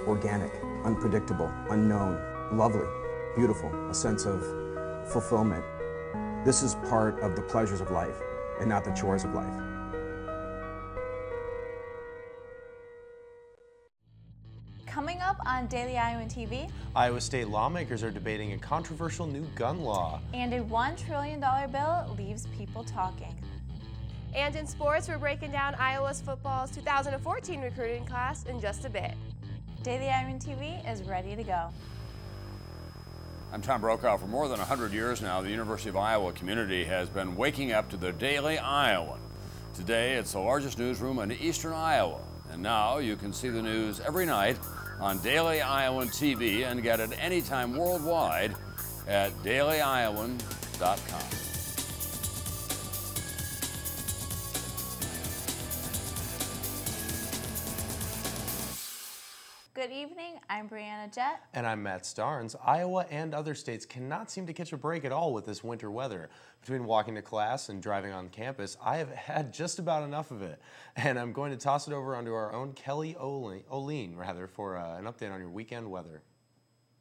organic, unpredictable, unknown, lovely, beautiful, a sense of fulfillment. This is part of the pleasures of life and not the chores of life. Coming up on Daily Iowan TV, Iowa State lawmakers are debating a controversial new gun law. and a $1 trillion bill leaves people talking. And in sports, we're breaking down Iowa's football's 2014 recruiting class in just a bit. Daily Iowan TV is ready to go. I'm Tom Brokaw. For more than 100 years now, the University of Iowa community has been waking up to the Daily Iowan. Today, it's the largest newsroom in eastern Iowa. And now you can see the news every night on Daily Iowan TV and get it anytime worldwide at dailyiowan.com. Good evening, I'm Brianna Jett. And I'm Matt Starnes. Iowa and other states cannot seem to catch a break at all with this winter weather. Between walking to class and driving on campus, I have had just about enough of it. And I'm going to toss it over onto our own Kelly Oline for an update on your weekend weather.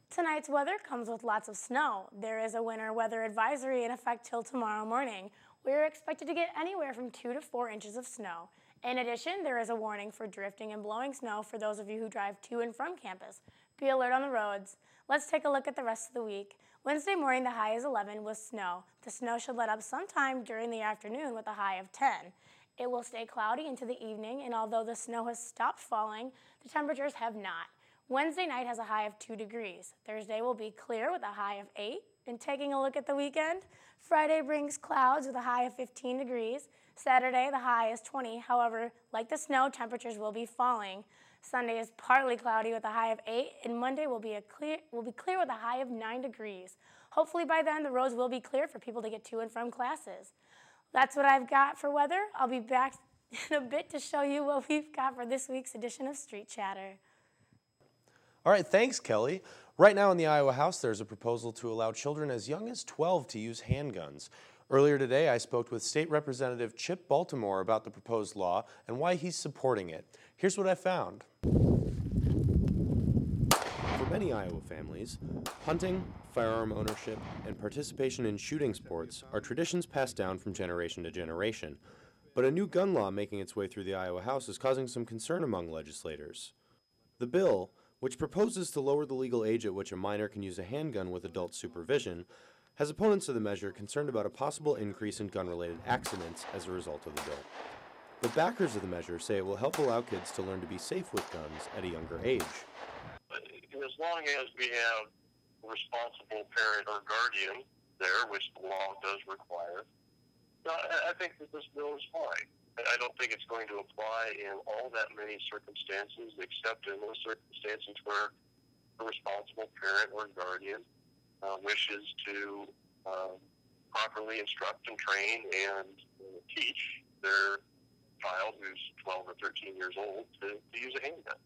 Tonight's weather comes with lots of snow. There is a winter weather advisory in effect till tomorrow morning. We are expected to get anywhere from 2 to 4 inches of snow. In addition, there is a warning for drifting and blowing snow for those of you who drive to and from campus. Be alert on the roads. Let's take a look at the rest of the week. Wednesday morning, the high is 11 with snow. The snow should let up sometime during the afternoon with a high of 10. It will stay cloudy into the evening, and although the snow has stopped falling, the temperatures have not. Wednesday night has a high of 2 degrees. Thursday will be clear with a high of 8. And taking a look at the weekend, Friday brings clouds with a high of 15 degrees. Saturday, the high is 20. However, like the snow, temperatures will be falling. Sunday is partly cloudy with a high of 8, and Monday will be clear with a high of 9 degrees. Hopefully by then, the roads will be clear for people to get to and from classes. That's what I've got for weather. I'll be back in a bit to show you what we've got for this week's edition of Street Chatter. All right, thanks, Kelly. Right now in the Iowa House, there's a proposal to allow children as young as 12 to use handguns. Earlier today, I spoke with State Representative Chip Baltimore about the proposed law and why he's supporting it. Here's what I found. For many Iowa families, hunting, firearm ownership, and participation in shooting sports are traditions passed down from generation to generation. But a new gun law making its way through the Iowa House is causing some concern among legislators. The bill, which proposes to lower the legal age at which a minor can use a handgun with adult supervision, has opponents of the measure concerned about a possible increase in gun-related accidents as a result of the bill. The backers of the measure say it will help allow kids to learn to be safe with guns at a younger age. As long as we have a responsible parent or guardian there, which the law does require, I think that this bill is fine. I don't think it's going to apply in all that many circumstances, except in those circumstances where a responsible parent or guardian wishes to properly instruct and train and teach their child who's 12 or 13 years old to use a handgun.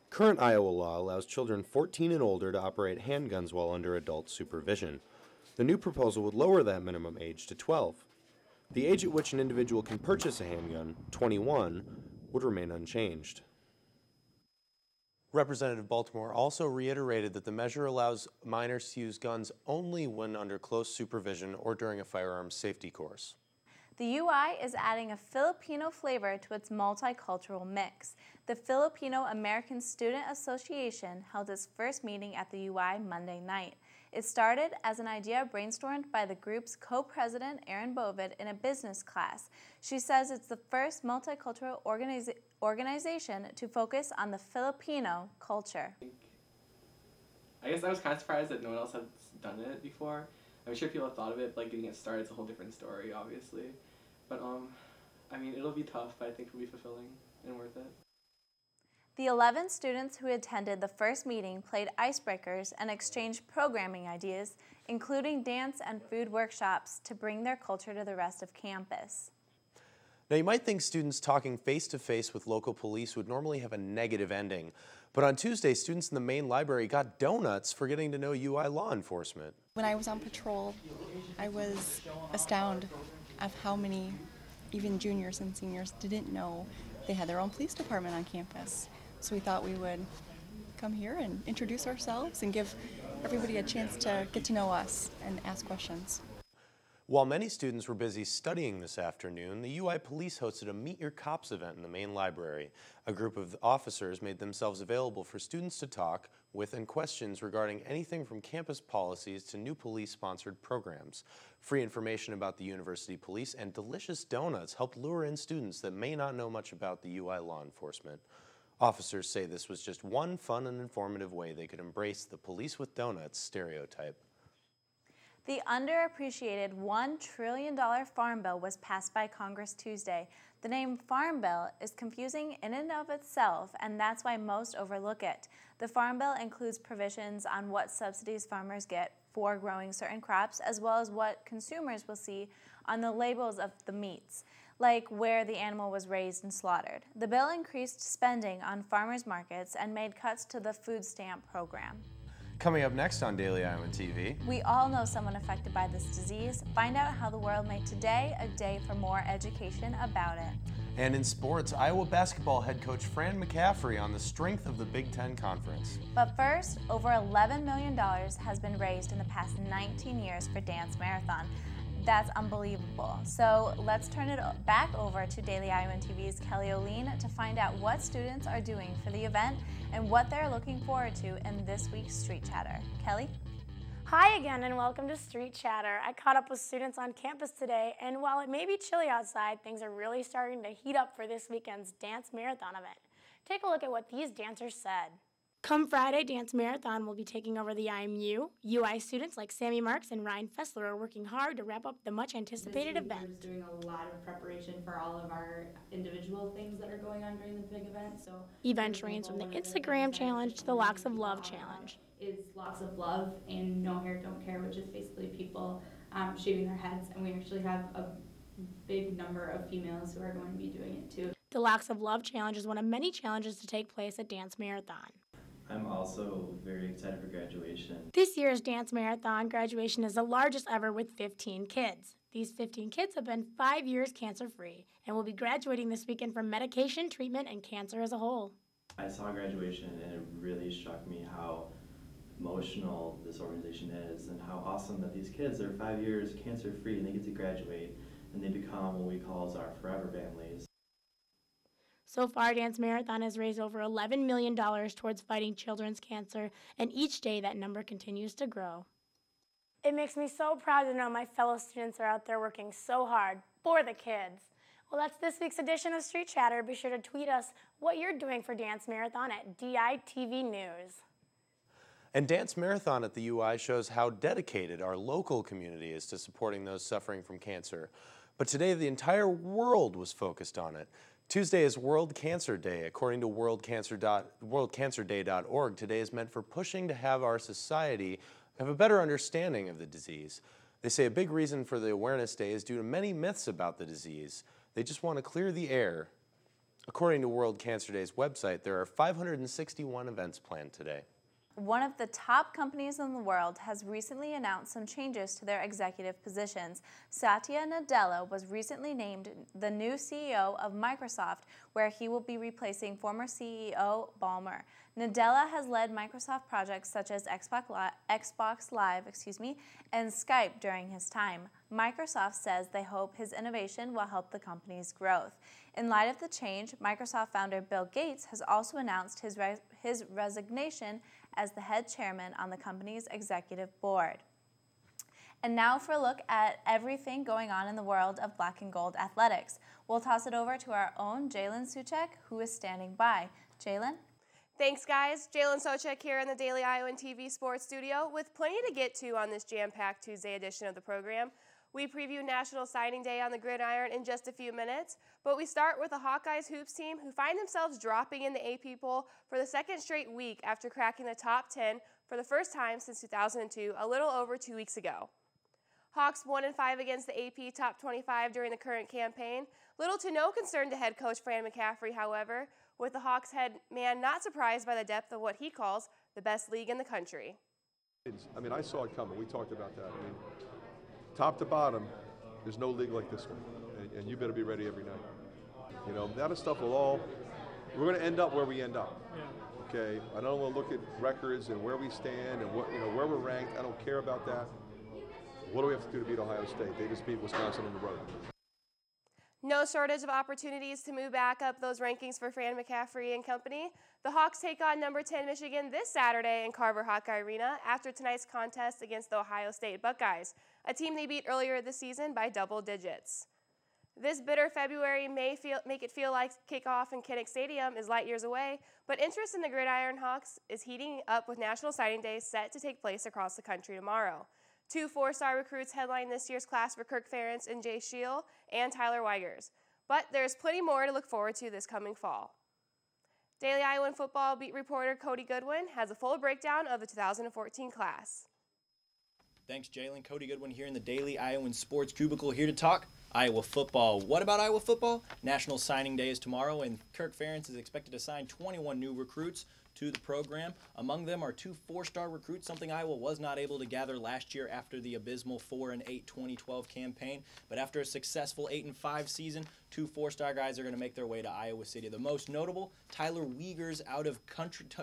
Current Iowa law allows children 14 and older to operate handguns while under adult supervision. The new proposal would lower that minimum age to 12. The age at which an individual can purchase a handgun, 21, would remain unchanged. Representative Baltimore also reiterated that the measure allows minors to use guns only when under close supervision or during a firearms safety course. The UI is adding a Filipino flavor to its multicultural mix. The Filipino American Student Association held its first meeting at the UI Monday night. It started as an idea brainstormed by the group's co-president, Erin Bovid, in a business class. She says it's the first multicultural organization to focus on the Filipino culture. I guess I was kind of surprised that no one else had done it before. I'm sure people have thought of it, but like getting it started is a whole different story, obviously. But I mean, it'll be tough, but I think it'll be fulfilling and worth it. The 11 students who attended the first meeting played icebreakers and exchanged programming ideas, including dance and food workshops, to bring their culture to the rest of campus. Now, you might think students talking face-to-face with local police would normally have a negative ending, but on Tuesday, students in the main library got donuts for getting to know UI law enforcement. When I was on patrol, I was astounded of how many, even juniors and seniors, didn't know they had their own police department on campus. So we thought we would come here and introduce ourselves and give everybody a chance to get to know us and ask questions. While many students were busy studying this afternoon, the UI Police hosted a Meet Your Cops event in the main library. A group of officers made themselves available for students to talk with and questions regarding anything from campus policies to new police-sponsored programs. Free information about the University Police and delicious donuts helped lure in students that may not know much about the UI law enforcement. Officers say this was just one fun and informative way they could embrace the police with donuts stereotype. The underappreciated $1 trillion Farm Bill was passed by Congress Tuesday. The name Farm Bill is confusing in and of itself, and that's why most overlook it. The Farm Bill includes provisions on what subsidies farmers get for growing certain crops, as well as what consumers will see on the labels of the meats, like where the animal was raised and slaughtered. The bill increased spending on farmers markets and made cuts to the food stamp program. Coming up next on Daily Iowan TV. We all know someone affected by this disease. Find out how the world made today a day for more education about it. And in sports, Iowa basketball head coach Fran McCaffrey on the strength of the Big Ten Conference. But first, over $11 million has been raised in the past 19 years for Dance Marathon. That's unbelievable. So let's turn it back over to Daily Iowan TV's Kelly O'Lean to find out what students are doing for the event and what they're looking forward to in this week's Street Chatter. Kelly? Hi again and welcome to Street Chatter. I caught up with students on campus today, and while it may be chilly outside, things are really starting to heat up for this weekend's Dance Marathon event. Take a look at what these dancers said. Come Friday, Dance Marathon will be taking over the IMU. UI students like Sammy Marks and Ryan Fessler are working hard to wrap up the much-anticipated event. We're just doing a lot of preparation for all of our individual things that are going on during the big event. So event range from the Instagram challenge to the Locks of Love challenge. Is Locks of Love and No Hair Don't Care, which is basically people shaving their heads, and we actually have a big number of females who are going to be doing it too. The Locks of Love challenge is one of many challenges to take place at Dance Marathon. I'm also very excited for graduation. This year's Dance Marathon graduation is the largest ever with 15 kids. These 15 kids have been 5 years cancer-free and will be graduating this weekend from medication, treatment, and cancer as a whole. I saw graduation and it really struck me how emotional this organization is and how awesome that these kids are 5 years cancer-free and they get to graduate and they become what we call as our forever families. So far, Dance Marathon has raised over $11 million towards fighting children's cancer, and each day that number continues to grow. It makes me so proud to know my fellow students are out there working so hard for the kids. Well, that's this week's edition of Street Chatter. Be sure to tweet us what you're doing for Dance Marathon at DITV News. And Dance Marathon at the UI shows how dedicated our local community is to supporting those suffering from cancer. But today, the entire world was focused on it. Tuesday is World Cancer Day. According to worldcancerday.org, today is meant for pushing to have our society have a better understanding of the disease. They say a big reason for the Awareness Day is due to many myths about the disease. They just want to clear the air. According to World Cancer Day's website, there are 561 events planned today. One of the top companies in the world has recently announced some changes to their executive positions. Satya Nadella was recently named the new CEO of Microsoft, where he will be replacing former CEO Ballmer. Nadella has led Microsoft projects such as Xbox Live, and Skype during his time. Microsoft says they hope his innovation will help the company's growth. In light of the change, Microsoft founder Bill Gates has also announced his resignation as the head chairman on the company's executive board. And now for a look at everything going on in the world of black and gold athletics. We'll toss it over to our own Jalen Suchek, who is standing by. Jalen? Thanks, guys. Jalen Sochek here in the Daily Iowan TV Sports Studio with plenty to get to on this jam-packed Tuesday edition of the program. We preview National Signing Day on the gridiron in just a few minutes, but we start with the Hawkeyes hoops team who find themselves dropping in the AP poll for the second straight week after cracking the top 10 for the first time since 2002, a little over 2 weeks ago. Hawks 1-5 against the AP top 25 during the current campaign. Little to no concern to head coach Fran McCaffrey, however, with the Hawks head man not surprised by the depth of what he calls the best league in the country. I mean, I saw it coming. We talked about that. I mean, top to bottom, there's no league like this one, and you better be ready every night. You know, that stuff will all we're going to end up where we end up. Okay, I don't want to look at records and where we stand and what, where we're ranked. I don't care about that. What do we have to do to beat Ohio State? They just beat Wisconsin on the road. No shortage of opportunities to move back up those rankings for Fran McCaffrey and company. The Hawks take on number 10 Michigan this Saturday in Carver Hawkeye Arena after tonight's contest against the Ohio State Buckeyes, a team they beat earlier this season by double digits. This bitter February may make it feel like kickoff in Kinnick Stadium is light years away, but interest in the Gridiron Hawks is heating up with National Signing Day set to take place across the country tomorrow. 2 4-star recruits headline this year's class for Kirk Ferentz and Jay Shield and Tyler Weigers. But there's plenty more to look forward to this coming fall. Daily Iowan football beat reporter Cody Goodwin has a full breakdown of the 2014 class. Thanks, Jalen. Cody Goodwin here in the Daily Iowan Sports Cubicle, here to talk Iowa football. What about Iowa football? National Signing Day is tomorrow, and Kirk Ferentz is expected to sign 21 new recruits to the program. Among them are 2 4-star recruits, something Iowa was not able to gather last year after the abysmal 4-8 2012 campaign. But after a successful 8-5 season, 2 4-star guys are going to make their way to Iowa City. The most notable, Tyler Weigers out of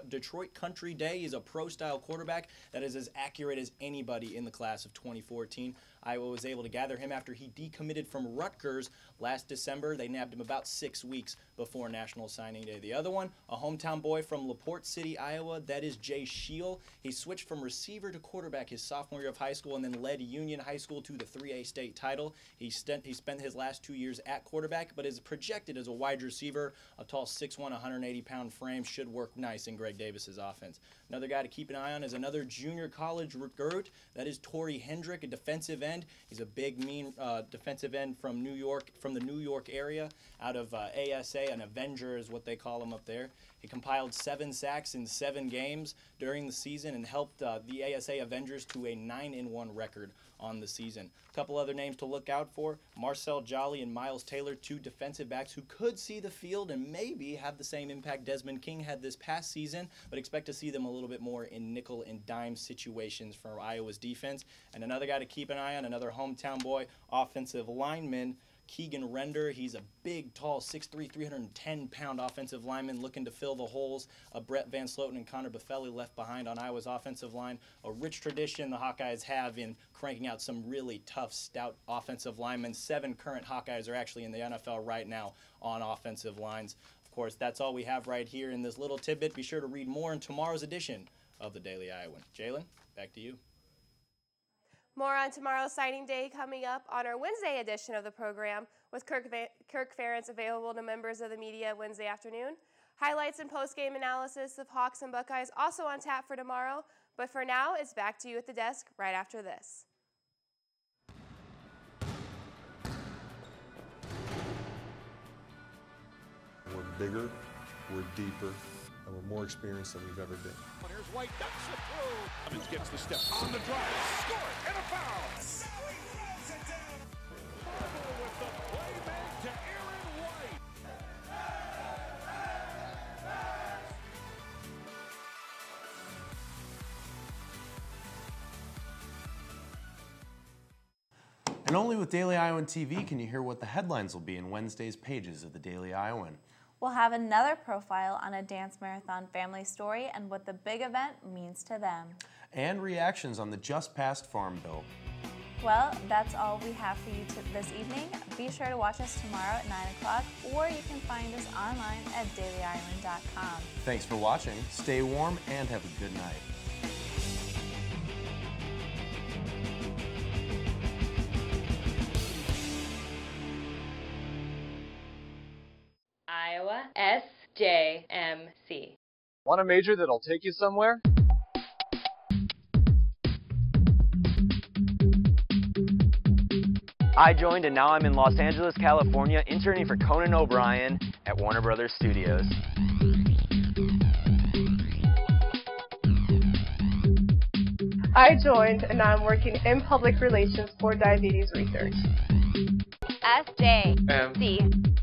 Detroit Country Day. He's a pro-style quarterback that is as accurate as anybody in the class of 2014. Iowa was able to gather him after he decommitted from Rutgers last December. They nabbed him about 6 weeks before National Signing Day. The other one, a hometown boy from LaPorte City, Iowa, that is Jay Shield. He switched from receiver to quarterback his sophomore year of high school and then led Union High School to the 3A state title. He spent his last 2 years at quarterback, but is projected as a wide receiver. A tall 6'1", 180-pound frame should work nice in Greg Davis's offense. Another guy to keep an eye on is another junior college recruit. That is Torrey Hendrick, a defensive end. He's a big, mean defensive end from New York, from the New York area, out of ASA, an Avenger is what they call him up there. He compiled 7 sacks in 7 games during the season and helped the ASA Avengers to a 9-1 record on the season. A couple other names to look out for: Marcel Jolly and Miles Taylor, 2 defensive backs who could see the field and maybe have the same impact Desmond King had this past season, but expect to see them a little bit more in nickel and dime situations for Iowa's defense. And another guy to keep an eye on, another hometown boy, offensive lineman, Keegan Render. He's a big, tall, 6'3", 310-pound offensive lineman looking to fill the holes Brett Van Sloten and Connor Buffelli left behind on Iowa's offensive line. A rich tradition the Hawkeyes have in cranking out some really tough, stout offensive linemen. 7 current Hawkeyes are actually in the NFL right now on offensive lines. Of course, that's all we have right here in this little tidbit. Be sure to read more in tomorrow's edition of the Daily Iowan. Jalen, back to you. More on tomorrow's signing day coming up on our Wednesday edition of the program, with Kirk Ferentz available to members of the media Wednesday afternoon. Highlights and post-game analysis of Hawks and Buckeyes also on tap for tomorrow. But for now, it's back to you at the desk right after this. We're bigger, we're deeper, and we're more experienced than we've ever been. Here's White, ducks it through. Evans gets the step on the drive, score it, and a foul. Now he throws it down. With the play made to Aaron White. And only with Daily Iowan TV can you hear what the headlines will be in Wednesday's pages of the Daily Iowan. We'll have another profile on a dance marathon family story and what the big event means to them. And reactions on the just passed Farm Bill. Well, that's all we have for you this evening. Be sure to watch us tomorrow at 9 o'clock, or you can find us online at dailyisland.com. Thanks for watching. Stay warm and have a good night. Iowa SJMC. Want a major that'll take you somewhere? I joined and now I'm in Los Angeles, California, interning for Conan O'Brien at Warner Brothers Studios. I joined and now I'm working in public relations for diabetes research. SJMC.